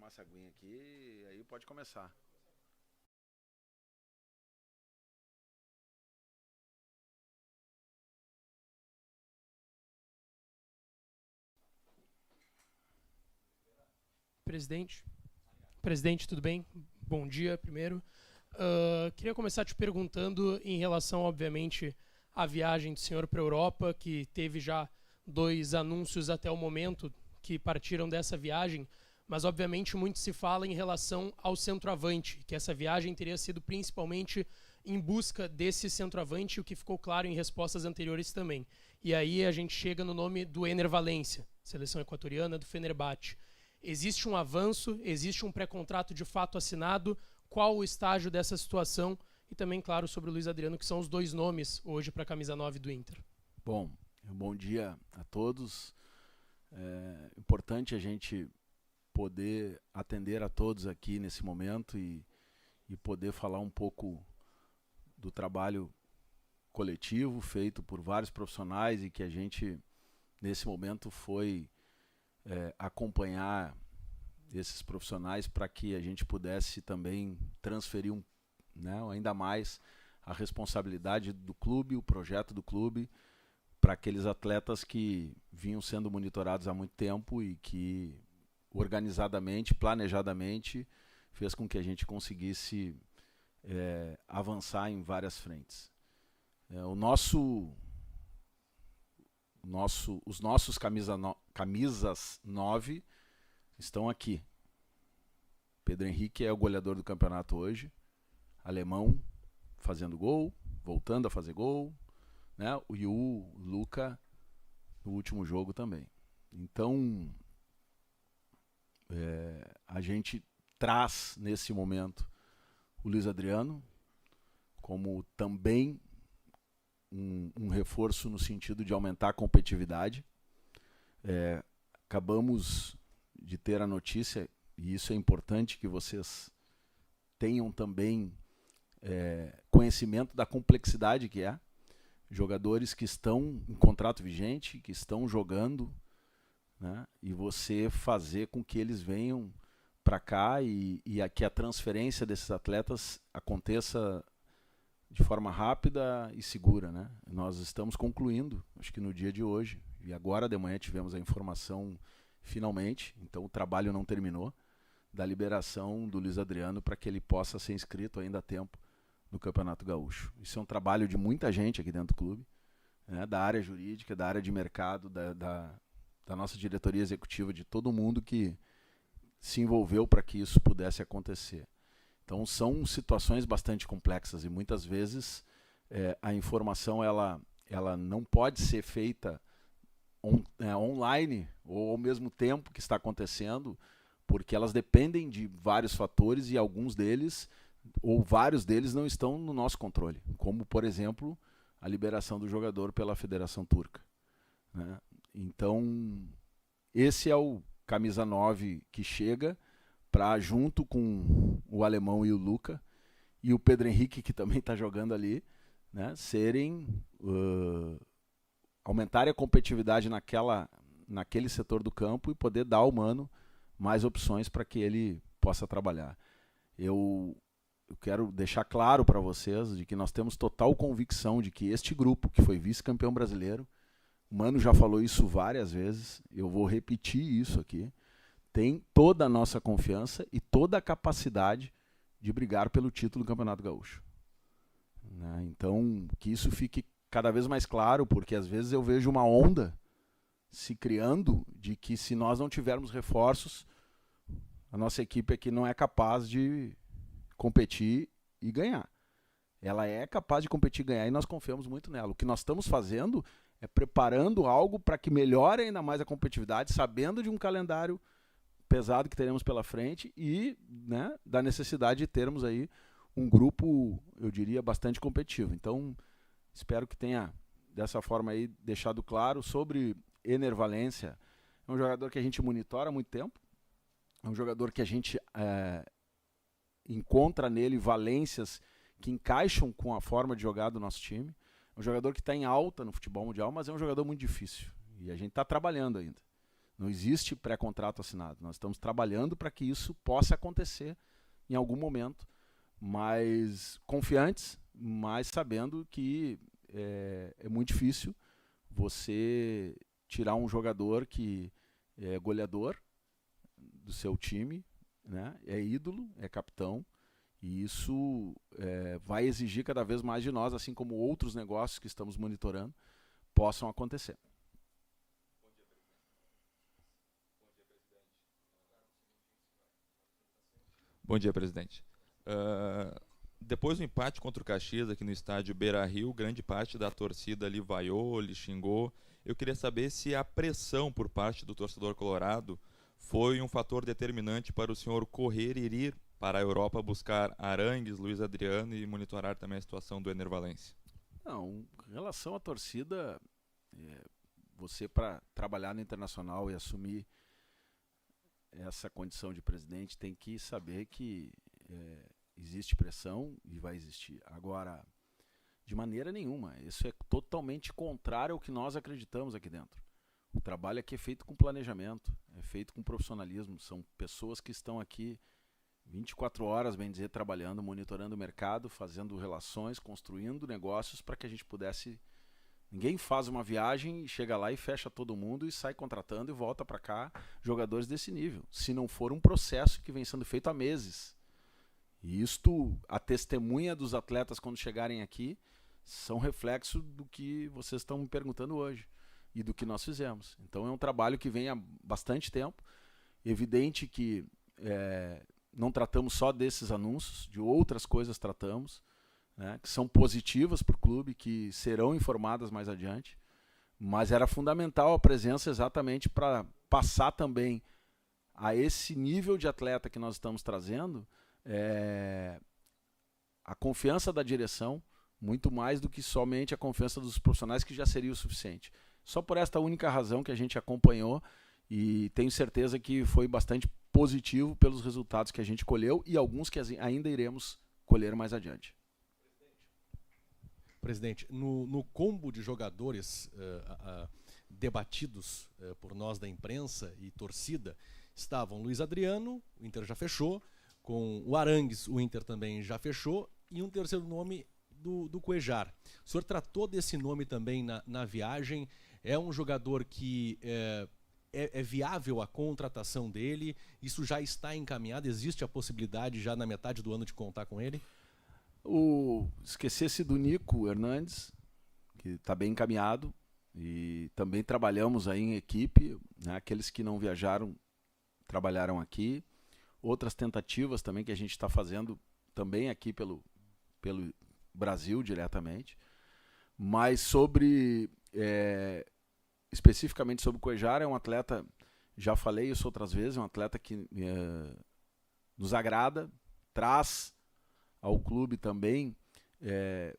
essa aguinha aqui e aí pode começar. Presidente, tudo bem? Bom dia, primeiro. Queria começar te perguntando em relação, obviamente, à viagem do senhor para a Europa, que teve já 2 anúncios até o momento que partiram dessa viagem, mas, obviamente, muito se fala em relação ao centroavante, que essa viagem teria sido principalmente em busca desse centroavante, o que ficou claro em respostas anteriores também. E aí a gente chega no nome do Ener Valencia, seleção equatoriana do Fenerbahçe. Existe um avanço, existe um pré-contrato de fato assinado, qual o estágio dessa situação e também, claro, sobre o Luiz Adriano, que são os 2 nomes hoje para a camisa 9 do Inter. Bom dia a todos. É importante a gente poder atender a todos aqui nesse momento e poder falar um pouco do trabalho coletivo feito por vários profissionais e que a gente, nesse momento, foi acompanhar esses profissionais para que a gente pudesse também transferir ainda mais a responsabilidade do clube, o projeto do clube, para aqueles atletas que vinham sendo monitorados há muito tempo e que organizadamente, planejadamente, fez com que a gente conseguisse avançar em várias frentes. Os nossos camisas 9 estão aqui. Pedro Henrique é o goleador do campeonato hoje, alemão, fazendo gol, voltando a fazer gol, né? E o Luca no último jogo também. Então, a gente traz nesse momento o Luiz Adriano como também um reforço no sentido de aumentar a competitividade. Acabamos de ter a notícia, e isso é importante que vocês tenham também conhecimento da complexidade que é. Jogadores que estão em contrato vigente, que estão jogando, né? E você fazer com que eles venham para cá e que a transferência desses atletas aconteça de forma rápida e segura, né? Nós estamos concluindo, acho que no dia de hoje, e agora de manhã tivemos a informação finalmente, então o trabalho não terminou, da liberação do Luiz Adriano para que ele possa ser inscrito ainda a tempo no Campeonato Gaúcho. Isso é um trabalho de muita gente aqui dentro do clube, né? Da área jurídica, da área de mercado, da nossa diretoria executiva, de todo mundo que se envolveu para que isso pudesse acontecer. Então são situações bastante complexas e muitas vezes a informação ela não pode ser feita online ou ao mesmo tempo que está acontecendo, porque elas dependem de vários fatores e alguns deles ou vários deles não estão no nosso controle, como por exemplo a liberação do jogador pela Federação Turca, né? Então esse é o camisa 9 que chega para, junto com o alemão e o Luca e o Pedro Henrique, que também está jogando ali, né, aumentarem a competitividade naquele setor do campo e poder dar ao Mano mais opções para que ele possa trabalhar. Eu quero deixar claro para vocês de que nós temos total convicção de que este grupo, que foi vice-campeão brasileiro, o Mano já falou isso várias vezes, eu vou repetir isso aqui, tem toda a nossa confiança e toda a capacidade de brigar pelo título do Campeonato Gaúcho, né? Então, que isso fique cada vez mais claro, porque às vezes eu vejo uma onda se criando de que se nós não tivermos reforços, a nossa equipe aqui não é capaz de competir e ganhar. Ela é capaz de competir e ganhar e nós confiamos muito nela. O que nós estamos fazendo é preparando algo para que melhore ainda mais a competitividade, sabendo de um calendário pesado que teremos pela frente e, né, da necessidade de termos aí um grupo, eu diria, bastante competitivo. Então, espero que tenha, dessa forma aí, deixado claro sobre Ener Valencia. É um jogador que a gente monitora há muito tempo, é um jogador que a gente encontra nele valências que encaixam com a forma de jogar do nosso time. É um jogador que está em alta no futebol mundial, mas é um jogador muito difícil. E a gente está trabalhando ainda. Não existe pré-contrato assinado. Nós estamos trabalhando para que isso possa acontecer em algum momento, mas confiantes, mas sabendo que é muito difícil você tirar um jogador que é goleador do seu time, né? É ídolo, é capitão, e isso vai exigir cada vez mais de nós, assim como outros negócios que estamos monitorando possam acontecer. Bom dia, presidente. Depois do empate contra o Caxias aqui no estádio Beira-Rio, grande parte da torcida ali vaiou, lhe xingou. Eu queria saber se a pressão por parte do torcedor colorado foi um fator determinante para o senhor correr e ir para a Europa buscar Arangues, Luiz Adriano e monitorar também a situação do Ener Valencia. Não, em relação à torcida, você para trabalhar no Internacional e assumir essa condição de presidente tem que saber que existe pressão e vai existir. Agora, de maneira nenhuma, isso é totalmente contrário ao que nós acreditamos aqui dentro. O trabalho aqui é feito com planejamento, é feito com profissionalismo, são pessoas que estão aqui 24 horas, bem dizer, trabalhando, monitorando o mercado, fazendo relações, construindo negócios para que a gente pudesse... Ninguém faz uma viagem e chega lá e fecha todo mundo e sai contratando e volta para cá jogadores desse nível. Se não for um processo que vem sendo feito há meses. E isto, a testemunha dos atletas quando chegarem aqui, são reflexo do que vocês estão me perguntando hoje e do que nós fizemos. Então é um trabalho que vem há bastante tempo. Evidente que não tratamos só desses anúncios, de outras coisas tratamos, né, que são positivas para o clube, que serão informadas mais adiante, mas era fundamental a presença exatamente para passar também a esse nível de atleta que nós estamos trazendo a confiança da direção, muito mais do que somente a confiança dos profissionais, que já seria o suficiente. Só por esta única razão que a gente acompanhou e tenho certeza que foi bastante positivo pelos resultados que a gente colheu e alguns que ainda iremos colher mais adiante. Presidente, no combo de jogadores debatidos por nós da imprensa e torcida, estavam Luiz Adriano, o Inter já fechou, com o Arangues, o Inter também já fechou, e um terceiro nome do Cuéllar. O senhor tratou desse nome também na viagem? É um jogador que é viável a contratação dele? Isso já está encaminhado? Existe a possibilidade já na metade do ano de contar com ele? Esquecesse do Nico Hernandes, que está bem encaminhado, e também trabalhamos aí em equipe, né? Aqueles que não viajaram trabalharam aqui, outras tentativas também que a gente está fazendo também aqui pelo Brasil diretamente, mas especificamente sobre o Cuéllar, é um atleta, já falei isso outras vezes, é um atleta que nos agrada, traz ao clube também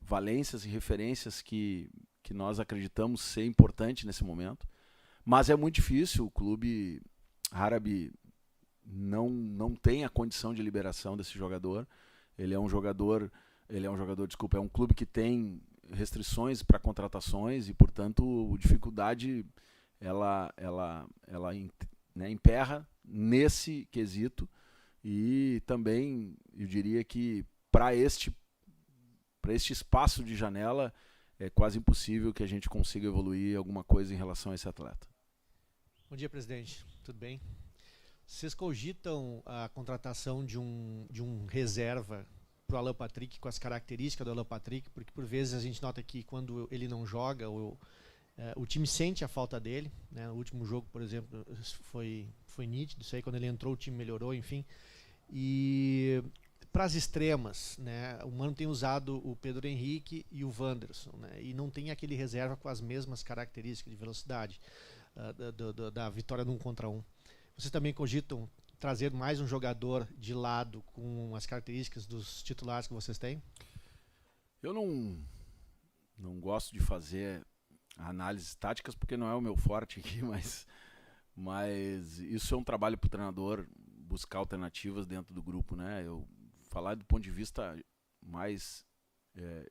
valências e referências que nós acreditamos ser importante nesse momento, mas é muito difícil, o clube árabe não tem a condição de liberação desse jogador. Ele é um jogador, desculpa, é um clube que tem restrições para contratações e, portanto, a dificuldade ela emperra nesse quesito, e também eu diria que para este espaço de janela é quase impossível que a gente consiga evoluir alguma coisa em relação a esse atleta. Bom dia, presidente. Tudo bem? Vocês cogitam a contratação de um reserva para o Alan Patrick, com as características do Alan Patrick, porque por vezes a gente nota que quando ele não joga, o time sente a falta dele, né? No último jogo, por exemplo, foi nítido isso aí, quando ele entrou o time melhorou, enfim. E para as extremas, né? O Mano tem usado o Pedro Henrique e o Wanderson, né? E não tem aquele reserva com as mesmas características de velocidade da vitória no 1 contra 1. Vocês também cogitam trazer mais um jogador de lado com as características dos titulares que vocês têm? Eu não gosto de fazer análises táticas porque não é o meu forte aqui, mas isso é um trabalho para o treinador buscar alternativas dentro do grupo, né? Eu falar do ponto de vista mais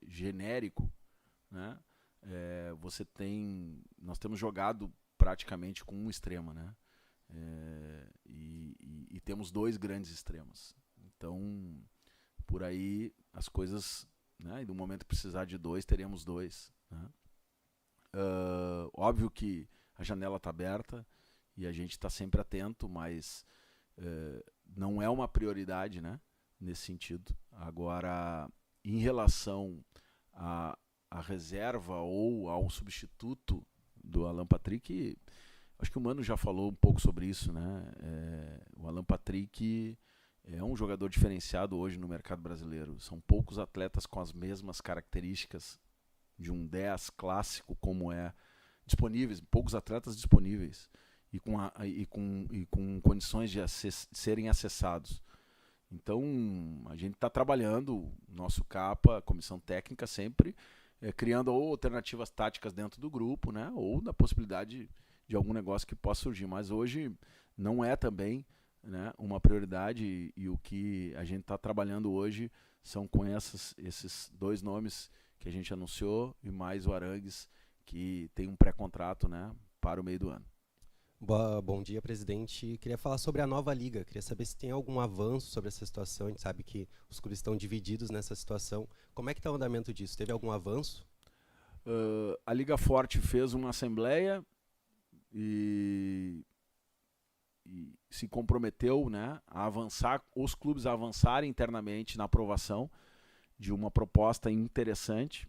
genérico, né? Nós temos jogado praticamente com um extremo, né? E temos 2 grandes extremos. Então, por aí as coisas, né, e no momento que precisar de 2, teremos 2, né? Óbvio que a janela está aberta e a gente está sempre atento, mas não é uma prioridade, né, nesse sentido. Agora, em relação à reserva ou a um substituto do Alan Patrick, acho que o Mano já falou um pouco sobre isso, né? O Alan Patrick é um jogador diferenciado hoje no mercado brasileiro. São poucos atletas com as mesmas características de um 10 clássico como disponíveis, poucos atletas disponíveis e com condições de serem acessados. Então, a gente está trabalhando, nosso CAPA, comissão técnica, sempre criando ou alternativas táticas dentro do grupo, né, ou da possibilidade de algum negócio que possa surgir. Mas hoje não é também, né, uma prioridade, e o que a gente está trabalhando hoje são com esses 2 nomes que a gente anunciou e mais o Arangues, que tem um pré-contrato, né, para o meio do ano. Bom dia, presidente. Queria falar sobre a nova liga. Queria saber se tem algum avanço sobre essa situação. A gente sabe que os clubes estão divididos nessa situação. Como é que está o andamento disso? Teve algum avanço? A Liga Forte fez uma assembleia e se comprometeu, né, a avançar, os clubes a avançarem internamente na aprovação de uma proposta interessante,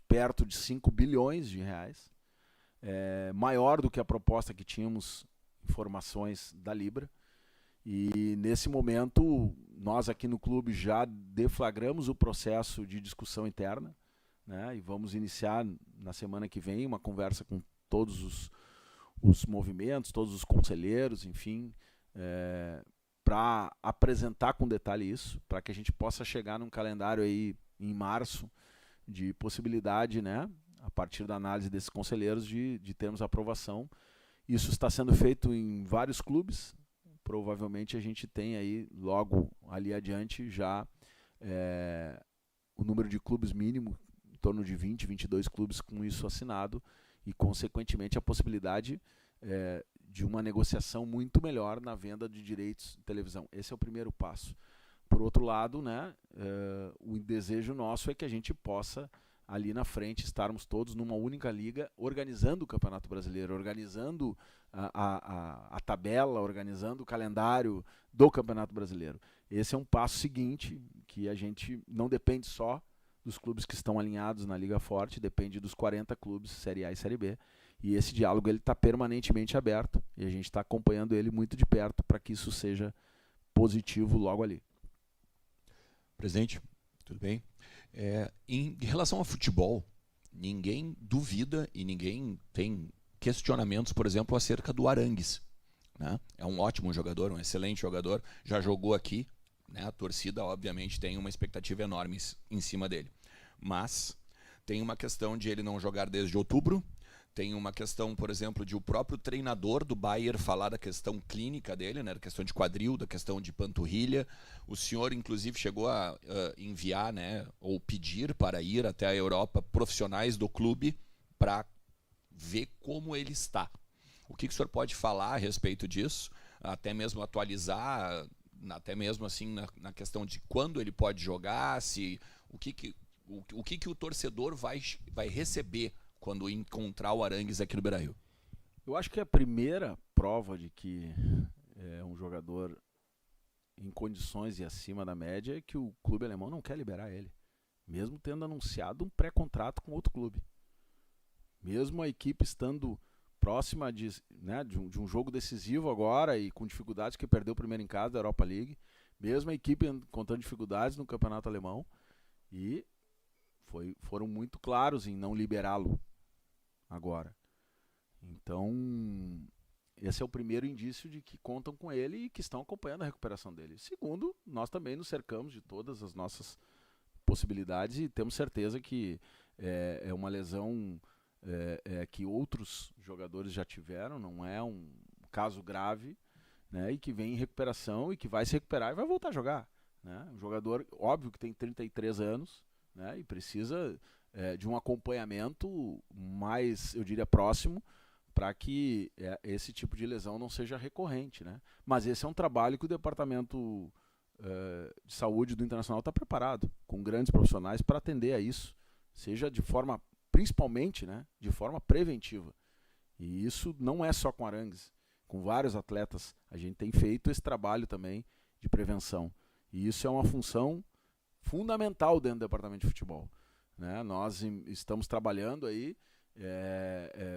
perto de 5 bilhões de reais, maior do que a proposta que tínhamos, informações da Libra. E nesse momento, nós aqui no clube já deflagramos o processo de discussão interna, né, e vamos iniciar na semana que vem uma conversa com todos os movimentos, todos os conselheiros, enfim, para apresentar com detalhe isso, para que a gente possa chegar num calendário aí em março de possibilidade, né, a partir da análise desses conselheiros, de termos aprovação. Isso está sendo feito em vários clubes. Provavelmente a gente tem aí, logo ali adiante, já o número de clubes mínimo, em torno de 20, 22 clubes com isso assinado, e consequentemente a possibilidade de uma negociação muito melhor na venda de direitos de televisão. Esse é o primeiro passo. Por outro lado, né, o desejo nosso é que a gente possa, ali na frente, estarmos todos numa única liga, organizando o Campeonato Brasileiro, organizando a tabela, organizando o calendário do Campeonato Brasileiro. Esse é um passo seguinte, que a gente não depende só dos clubes que estão alinhados na Liga Forte, depende dos 40 clubes, Série A e Série B, e esse diálogo está permanentemente aberto, e a gente está acompanhando ele muito de perto para que isso seja positivo logo ali. Presidente, tudo bem? Em relação ao futebol, ninguém duvida e ninguém tem questionamentos, por exemplo, acerca do Arangues, né? É um ótimo jogador, um excelente jogador, já jogou aqui, né? A torcida, obviamente, tem uma expectativa enorme em cima dele. Mas tem uma questão de ele não jogar desde outubro, tem uma questão, por exemplo, de o próprio treinador do Bayern falar da questão clínica dele, né, da questão de quadril, da questão de panturrilha. O senhor, inclusive, chegou a enviar, né, ou pedir para ir até a Europa profissionais do clube para ver como ele está. O que o senhor pode falar a respeito disso? Até mesmo atualizar, até mesmo assim na questão de quando ele pode jogar, o que o torcedor vai receber quando encontrar o Arangues aqui no Beira-Rio? Eu acho que a primeira prova de que é um jogador em condições e acima da média é que o clube alemão não quer liberar ele, mesmo tendo anunciado um pré-contrato com outro clube. Mesmo a equipe estando próxima de um jogo decisivo agora e com dificuldades, que perdeu o primeiro em casa da Europa League, mesmo a equipe encontrando dificuldades no campeonato alemão, e foram muito claros em não liberá-lo agora. Então, esse é o primeiro indício de que contam com ele e que estão acompanhando a recuperação dele. Segundo, nós também nos cercamos de todas as nossas possibilidades e temos certeza que é uma lesão que outros jogadores já tiveram, não é um caso grave, né, e que vem em recuperação e que vai se recuperar e vai voltar a jogar, né? Um jogador, óbvio, que tem 33 anos, né, e precisa de um acompanhamento mais, eu diria, próximo, para que esse tipo de lesão não seja recorrente, né? Mas esse é um trabalho que o Departamento de Saúde do Internacional está preparado, com grandes profissionais para atender a isso, seja de forma, principalmente, né, de forma preventiva. E isso não é só com Arangues, com vários atletas a gente tem feito esse trabalho também de prevenção. E isso é uma função fundamental dentro do Departamento de Futebol, né? Nós estamos trabalhando aí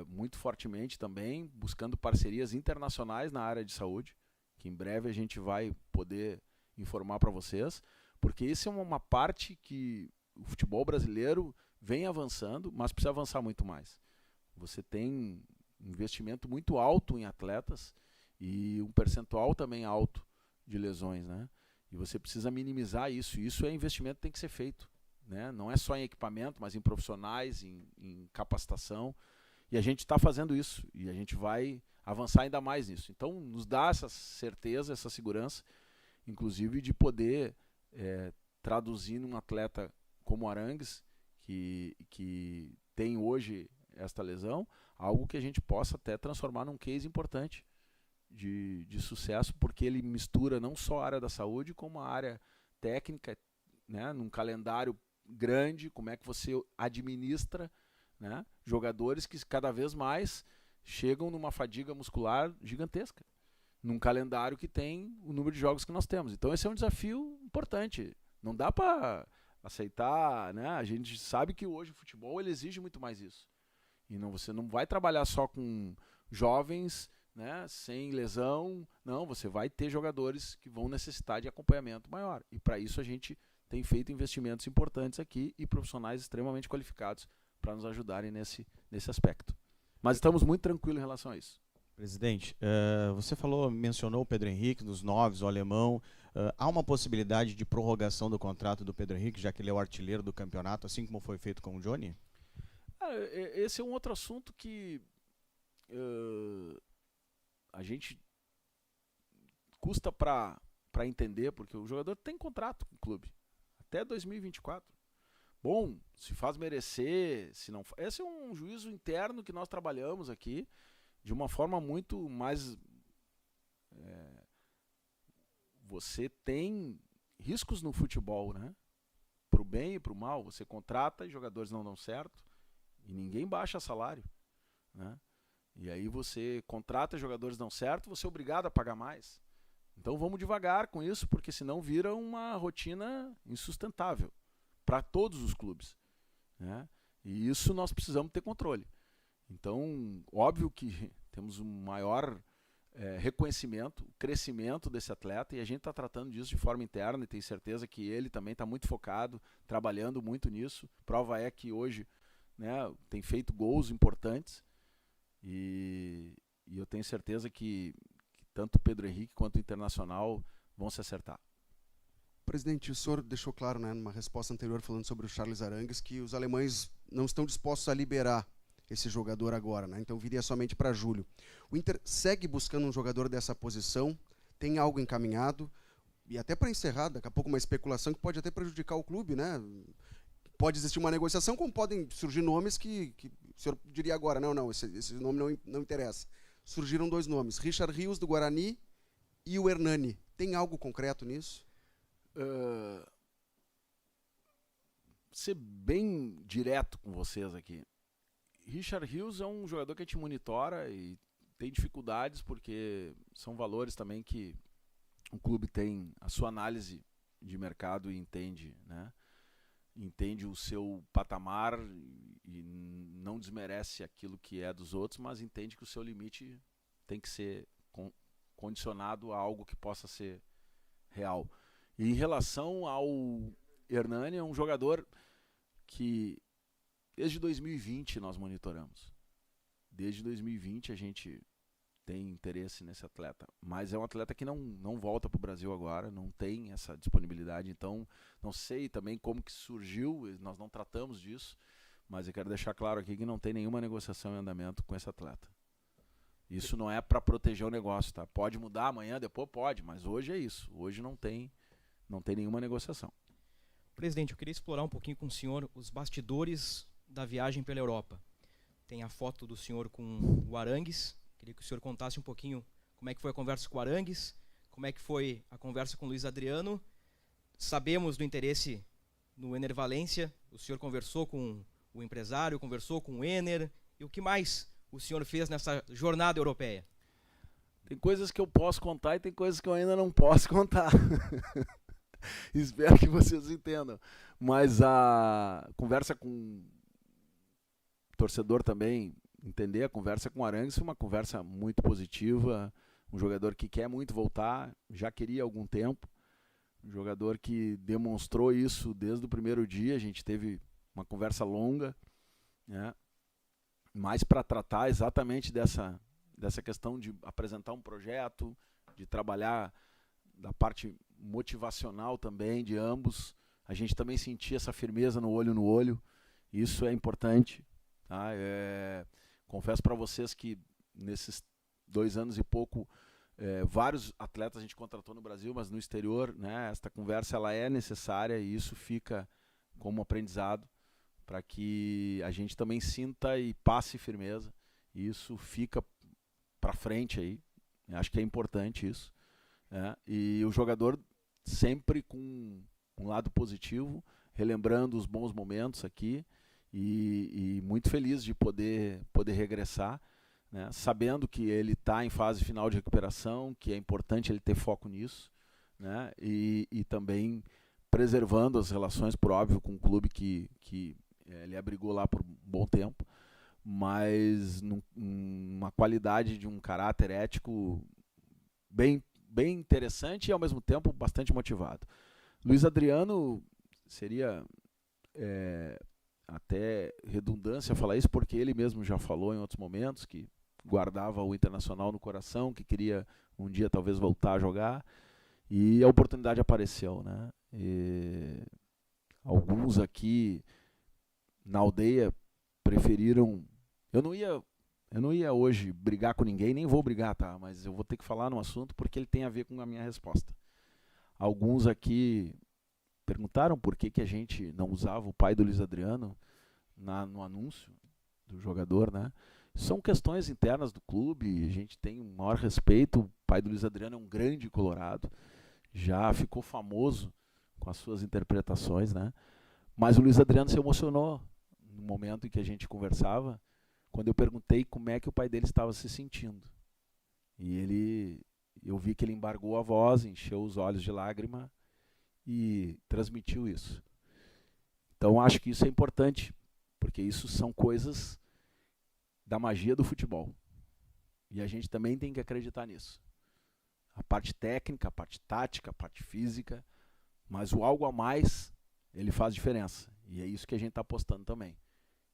muito fortemente também, buscando parcerias internacionais na área de saúde, que em breve a gente vai poder informar para vocês, porque isso é uma parte que o futebol brasileiro vem avançando, mas precisa avançar muito mais. Você tem um investimento muito alto em atletas e um percentual também alto de lesões, né? E você precisa minimizar isso, e isso é investimento que tem que ser feito, né? Não é só em equipamento, mas em profissionais, em capacitação, e a gente está fazendo isso, e a gente vai avançar ainda mais nisso. Então, nos dá essa certeza, essa segurança, inclusive de poder traduzir num atleta como Arangues, que tem hoje esta lesão, algo que a gente possa até transformar num case importante de sucesso, porque ele mistura não só a área da saúde, como a área técnica, né, num calendário grande, como é que você administra, né, jogadores que cada vez mais chegam numa fadiga muscular gigantesca, num calendário que tem o número de jogos que nós temos. Então esse é um desafio importante. Não dá para aceitar, né? A gente sabe que hoje o futebol ele exige muito mais isso. E você não vai trabalhar só com jovens, né, sem lesão. Não, você vai ter jogadores que vão necessitar de acompanhamento maior. E para isso a gente tem feito investimentos importantes aqui e profissionais extremamente qualificados para nos ajudarem nesse aspecto. Mas estamos muito tranquilos em relação a isso. Presidente, você mencionou o Pedro Henrique, dos 9, o alemão. Há uma possibilidade de prorrogação do contrato do Pedro Henrique, já que ele é o artilheiro do campeonato, assim como foi feito com o Johnny? Esse é um outro assunto que a gente custa para entender, porque o jogador tem contrato com o clube até 2024. Bom, se faz merecer, se não faz. Esse é um juízo interno que nós trabalhamos aqui de uma forma muito mais... Você tem riscos no futebol, né? Para o bem e para o mal. Você contrata e jogadores não dão certo e ninguém baixa salário, né? E aí você contrata e jogadores dão certo, você é obrigado a pagar mais. Então vamos devagar com isso, porque senão vira uma rotina insustentável para todos os clubes, né? E isso nós precisamos ter controle. Então, óbvio que temos um maior reconhecimento, crescimento desse atleta, e a gente está tratando disso de forma interna, e tenho certeza que ele também está muito focado, trabalhando muito nisso. Prova é que hoje, né, tem feito gols importantes, e eu tenho certeza que tanto o Pedro Henrique quanto o Internacional vão se acertar. Presidente, o senhor deixou claro, né, numa resposta anterior falando sobre o Charles Arangues, que os alemães não estão dispostos a liberar esse jogador agora, né? Então viria somente para julho. O Inter segue buscando um jogador dessa posição, tem algo encaminhado, e até para encerrar, daqui a pouco uma especulação que pode até prejudicar o clube, né? Pode existir uma negociação, como podem surgir nomes que o senhor diria agora, não, esse nome não interessa. Surgiram 2 nomes, Richard Rios, do Guarani, e o Hernani. Tem algo concreto nisso? Ser bem direto com vocês aqui. Richard Rios é um jogador que a gente monitora e tem dificuldades porque são valores também que o clube tem a sua análise de mercado e entende, né? Entende o seu patamar e não desmerece aquilo que é dos outros, mas entende que o seu limite tem que ser condicionado a algo que possa ser real. E em relação ao Hernani, é um jogador que desde 2020 nós monitoramos. Desde 2020 a gente tem interesse nesse atleta. Mas é um atleta que não volta para o Brasil agora, não tem essa disponibilidade. Então, não sei também como que surgiu, nós não tratamos disso. Mas eu quero deixar claro aqui que não tem nenhuma negociação em andamento com esse atleta. Isso não é para proteger o negócio, tá? Pode mudar amanhã, depois pode, mas hoje é isso. Hoje não tem nenhuma negociação. Presidente, eu queria explorar um pouquinho com o senhor os bastidores da viagem pela Europa. tem a foto do senhor com o Arangues. Queria que o senhor contasse um pouquinho como é que foi a conversa com o Arangues, como é que foi a conversa com o Luiz Adriano. Sabemos do interesse no Ener Valencia, o senhor conversou com o empresário, conversou com o Ener, e o que mais o senhor fez nessa jornada europeia? Tem coisas que eu posso contar e tem coisas que eu ainda não posso contar. Espero que vocês entendam. Mas a conversa com o torcedor também, entender a conversa com o Arangues foi uma conversa muito positiva, um jogador que quer muito voltar, já queria há algum tempo, um jogador que demonstrou isso desde o primeiro dia. A gente teve uma conversa longa, né, mais para tratar exatamente dessa questão de apresentar um projeto, de trabalhar da parte motivacional também de ambos. A gente também sentia essa firmeza no olho, isso é importante. Tá? Confesso para vocês que nesses 2 anos e pouco, vários atletas a gente contratou no Brasil, mas no exterior, né, esta conversa ela é necessária e isso fica como aprendizado para que a gente também sinta e passe firmeza. E isso fica para frente aí. Eu acho que é importante isso. Né? E o jogador sempre com um lado positivo, relembrando os bons momentos aqui e muito feliz de poder regressar, né? Sabendo que ele está em fase final de recuperação, que é importante ele ter foco nisso, né? E também preservando as relações, por óbvio, com o clube que ele abrigou lá por um bom tempo, mas uma qualidade de um caráter ético bem interessante e ao mesmo tempo bastante motivado. Luiz Adriano seria até redundância falar isso, porque ele mesmo já falou em outros momentos que guardava o Internacional no coração, que queria um dia talvez voltar a jogar, e a oportunidade apareceu, né? E alguns aqui na aldeia preferiram... Eu não ia hoje brigar com ninguém, nem vou brigar, tá? Mas eu vou ter que falar no assunto porque ele tem a ver com a minha resposta. Alguns aqui perguntaram por que a gente não usava o pai do Luiz Adriano no anúncio do jogador, né? São questões internas do clube, a gente tem um maior respeito. O pai do Luiz Adriano é um grande colorado, já ficou famoso com as suas interpretações, né? Mas o Luiz Adriano se emocionou no momento em que a gente conversava, quando eu perguntei como é que o pai dele estava se sentindo. E eu vi que ele embargou a voz, encheu os olhos de lágrima e transmitiu isso. Então acho que isso é importante, porque isso são coisas da magia do futebol. E a gente também tem que acreditar nisso. A parte técnica, a parte tática, a parte física, mas o algo a mais, ele faz diferença. E é isso que a gente está apostando também.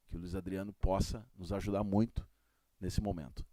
Que o Luiz Adriano possa nos ajudar muito nesse momento.